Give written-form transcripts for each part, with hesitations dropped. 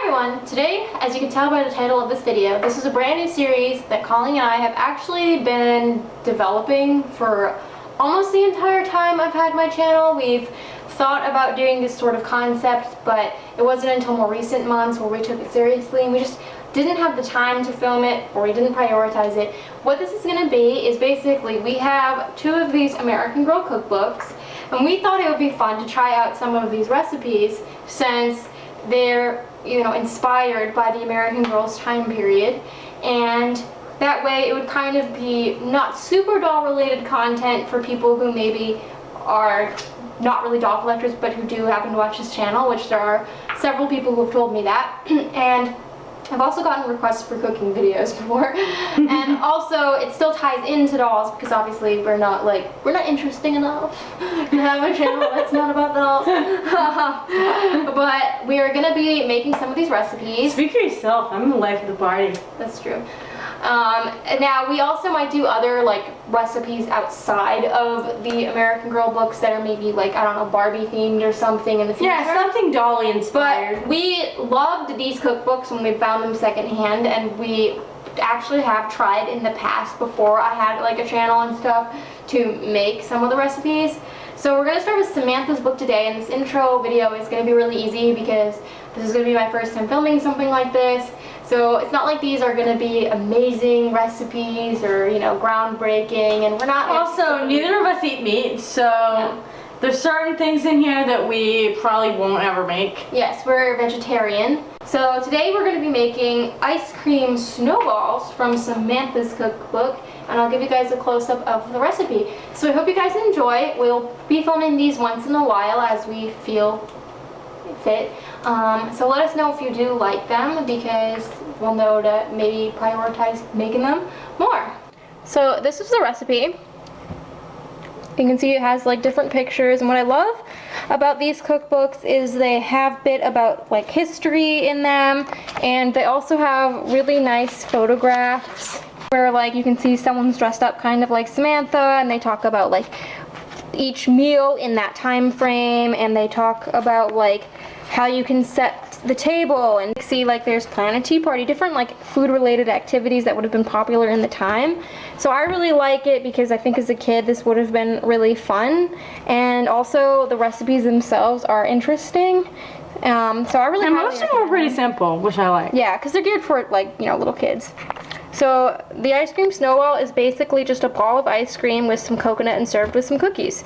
everyone! Today, as you can tell by the title of this video, this is a brand new series that Colleen and I have actually been developing for almost the entire time I've had my channel. We've thought about doing this sort of concept, but it wasn't until more recent months where we took it seriously and we just didn't have the time to film it, or we didn't prioritize it. What this is going to be is basically we have two of these American Girl cookbooks, and we thought it would be fun to try out some of these recipes since they're, you know, inspired by the American Girls time period, and that way it would kind of be not super doll related content for people who maybe are not really doll collectors but who do happen to watch this channel, which there are several people who have told me that. And I've also gotten requests for cooking videos before, and also it still ties into dolls because obviously we're not interesting enough to have a channel that's not about dolls. But we are gonna be making some of these recipes. Speak for yourself. I'm the life of the party. That's true. Now we also might do other recipes outside of the American Girl books that are maybe I don't know, Barbie themed or something in the future. Yeah, something Dolly inspired. But we loved these cookbooks when we found them secondhand, and we actually have tried in the past before I had a channel and stuff to make some of the recipes. So we're going to start with Samantha's book today, and this intro video is going to be really easy because this is going to be my first time filming something like this. So it's not like these are going to be amazing recipes or, you know, groundbreaking, and we're not... Also, neither of us eat meat, so yeah. There's certain things in here that we probably won't ever make. Yes, we're vegetarian. So today we're going to be making ice cream snowballs from Samantha's cookbook, and I'll give you guys a close-up of the recipe. So I hope you guys enjoy. We'll be filming these once in a while as we feel fit. So let us know if you do like them, because we'll know to maybe prioritize making them more. So this is the recipe. You can see it has different pictures, and what I love about these cookbooks is they have a bit about history in them, and they also have really nice photographs where you can see someone's dressed up kind of like Samantha, and they talk about each meal in that time frame, and they talk about how you can set the table, and see there's Plan a Tea Party, different food related activities that would have been popular in the time. So I really like it because I think as a kid this would have been really fun, and also the recipes themselves are interesting. So I really and most of them are pretty simple, which I like. Yeah, because they're geared for you know, little kids. So the ice cream snowball is basically just a ball of ice cream with some coconut and served with some cookies.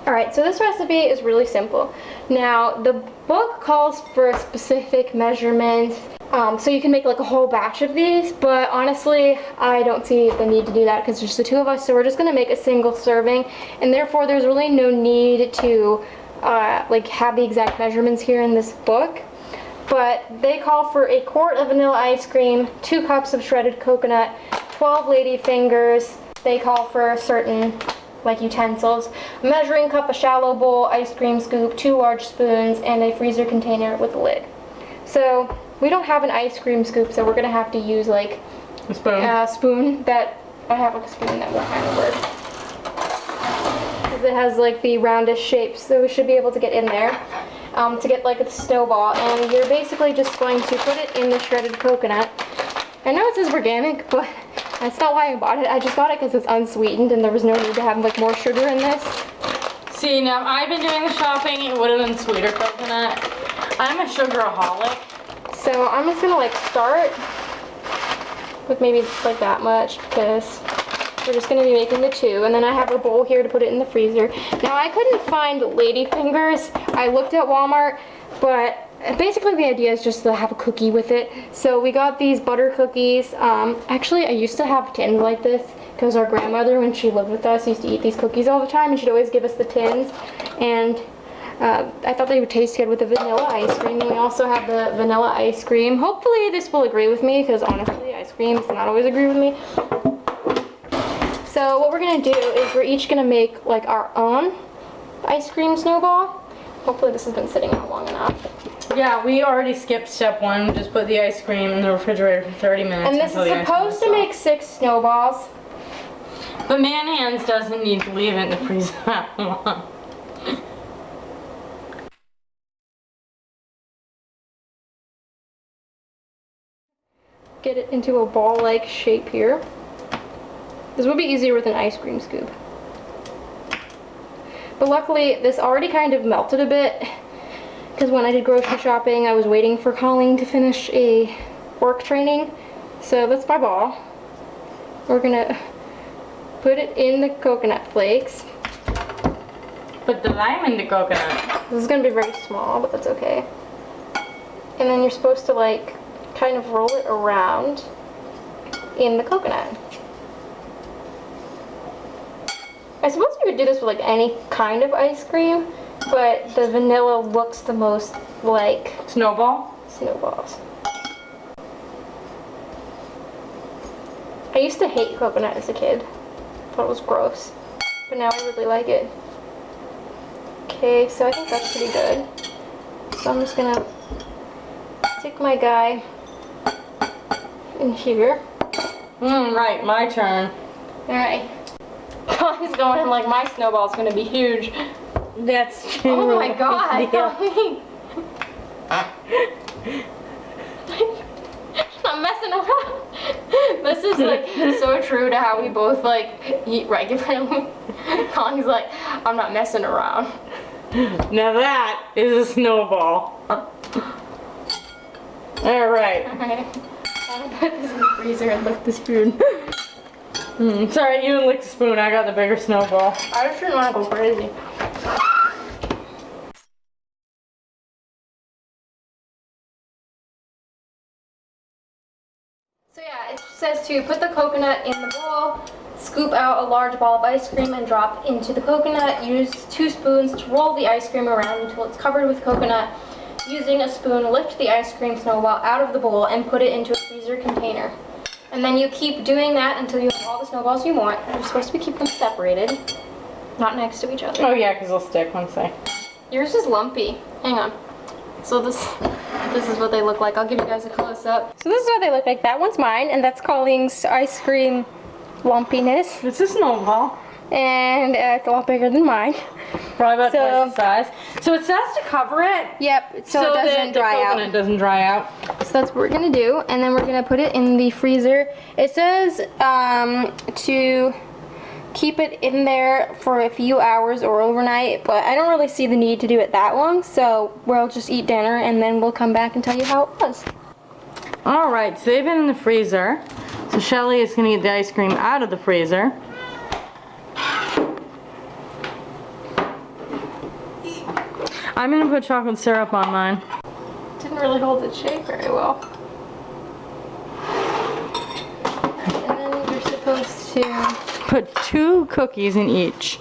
Alright, so this recipe is really simple. Now, the book calls for specific measurements, so you can make a whole batch of these, but honestly, I don't see the need to do that because there's the two of us, so we're just going to make a single serving, and therefore there's really no need to have the exact measurements here in this book. But they call for a quart of vanilla ice cream, 2 cups of shredded coconut, 12 lady fingers. They call for certain utensils, a measuring cup, a shallow bowl, ice cream scoop, 2 large spoons, and a freezer container with a lid. So we don't have an ice cream scoop, so we're gonna have to use a spoon that I have a spoon that will kind of work. Because it has the roundish shape, so we should be able to get in there to get a snowball. And you're basically just going to put it in the shredded coconut. I know it says organic, but that's not why I bought it. I just got it because it's unsweetened and there was no need to have more sugar in this. See, now if I'd been doing the shopping, it would have been sweeter coconut. I'm a sugaraholic. So I'm just gonna start with maybe that much, because we're just gonna be making the 2, and then I have a bowl here to put it in the freezer. Now I couldn't find lady fingers. I looked at Walmart, but basically the idea is just to have a cookie with it. So we got these butter cookies. Actually, I used to have tins like this because our grandmother, when she lived with us, used to eat these cookies all the time, and she'd always give us the tins. And I thought they would taste good with the vanilla ice cream. And we also have the vanilla ice cream. Hopefully this will agree with me, because honestly ice cream does not always agree with me. So what we're going to do is we're each going to make our own ice cream snowball. Hopefully this has been sitting out long enough. Yeah, we already skipped step 1. Just put the ice cream in the refrigerator for 30 minutes. And this is supposed to make 6 snowballs. But Man Hands doesn't need to leave it in the freezer that long. get it into a ball-like shape here. This would be easier with an ice cream scoop. But luckily, this already kind of melted a bit, because when I did grocery shopping, I was waiting for Colleen to finish a work training. So that's my ball. We're gonna put it in the coconut flakes. Put the lime in the coconut. This is gonna be very small, but that's okay. And then you're supposed to like kind of roll it around in the coconut. I suppose you could do this with like any kind of ice cream, but the vanilla looks the most like Snowball? Snowballs. I used to hate coconut as a kid. Thought it was gross. But now I really like it. Okay, so I think that's pretty good. So I'm just gonna stick my guy in here. Right, my turn. Alright. He's going in like my snowball's gonna be huge. That's Oh my god, Colleen. I'm messing around. This is like so true to how we both like eat regularly. Colleen's like, I'm not messing around. Now that is a snowball. Alright. Alright. I'm gonna put this in the freezer and lick the spoon. Sorry, you didn't lick the spoon. I got the bigger snowball. I just didn't want to go crazy. So yeah, it says to put the coconut in the bowl, scoop out a large ball of ice cream and drop into the coconut. Use 2 spoons to roll the ice cream around until it's covered with coconut. Using a spoon, lift the ice cream snowball out of the bowl and put it into a freezer container. And then you keep doing that until you have all the snowballs you want. You're supposed to keep them separated, not next to each other. Oh yeah, because they'll stick once they... Yours is lumpy. Hang on. So this is what they look like. I'll give you guys a close-up. So this is what they look like. That one's mine, and that's Colleen's ice cream lumpiness. It's a snowball. And it's a lot bigger than mine. Probably about twice the size. So it says to cover it. Yep, so it doesn't dry out. It doesn't dry out. So that's what we're gonna do, and then we're gonna put it in the freezer. It says to keep it in there for a few hours or overnight, but I don't really see the need to do it that long, so we'll just eat dinner and then we'll come back and tell you how it was. Alright, so they've been in the freezer. So Shelly is gonna get the ice cream out of the freezer. I'm gonna put chocolate syrup on mine. Didn't really hold its shape very well. And then you're supposed to... Put 2 cookies in each.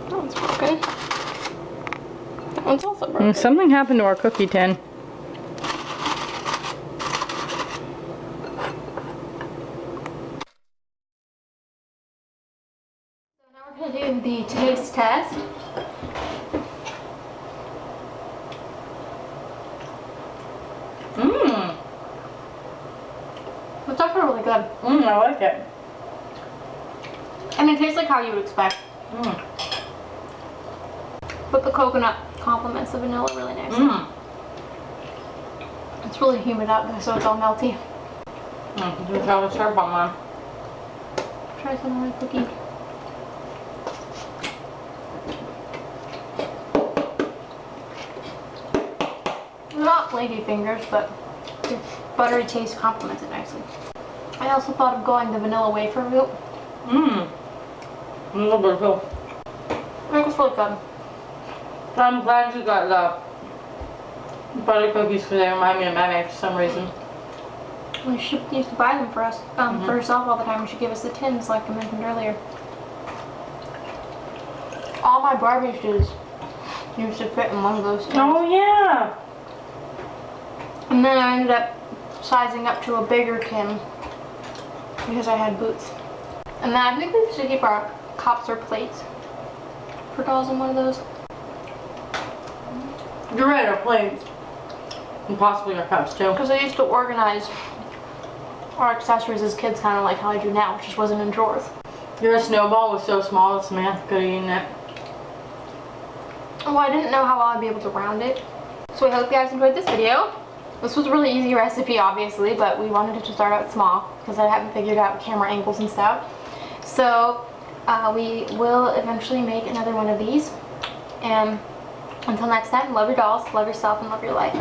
That one's broken. That one's also broken. Something happened to our cookie tin. So now we're gonna do the taste test. It's actually really good. I like it. I mean, it tastes like how you would expect. But the coconut complements the vanilla really nicely. It's really humid out there, so it's all melty. Do chocolate syrup on mine. Try some more cookie. They're not flaky fingers, but the buttery taste complements it nicely. I also thought of going the vanilla wafer route. A little bit too. I think it's really good. I'm glad you got the butter cookies because they remind me of Mammy for some reason. She used to buy them for us, for herself all the time, and she'd give us the tins like I mentioned earlier. All my Barbie shoes used to fit in one of those tins. Oh yeah! And then I ended up sizing up to a bigger tin because I had boots. And then I think we should keep our cups or plates for dolls in one of those. You're right, our plates. And possibly our cups too. Because I used to organize our accessories as kids, kind of like how I do now, which just wasn't in drawers. Your snowball was so small that Samantha could have eaten it. Well, I didn't know how well I'd be able to round it. So I hope you guys enjoyed this video. this was a really easy recipe, obviously, but we wanted it to start out small because I haven't figured out camera angles and stuff. So we will eventually make another one of these. And until next time, love your dolls, love yourself, and love your life.